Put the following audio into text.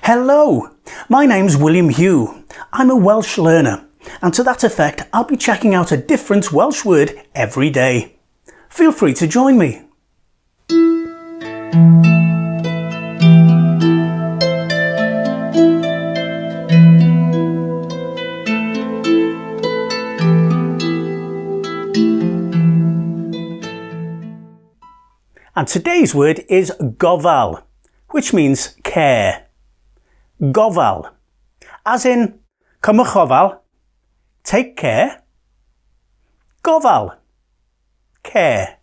Hello, my name's William Hugh. I'm a Welsh learner, and to that effect I'll be checking out a different Welsh word every day. Feel free to join me. And today's word is gofal, which means care. Gofal, as in cymwch ofal, take care. Gofal, care.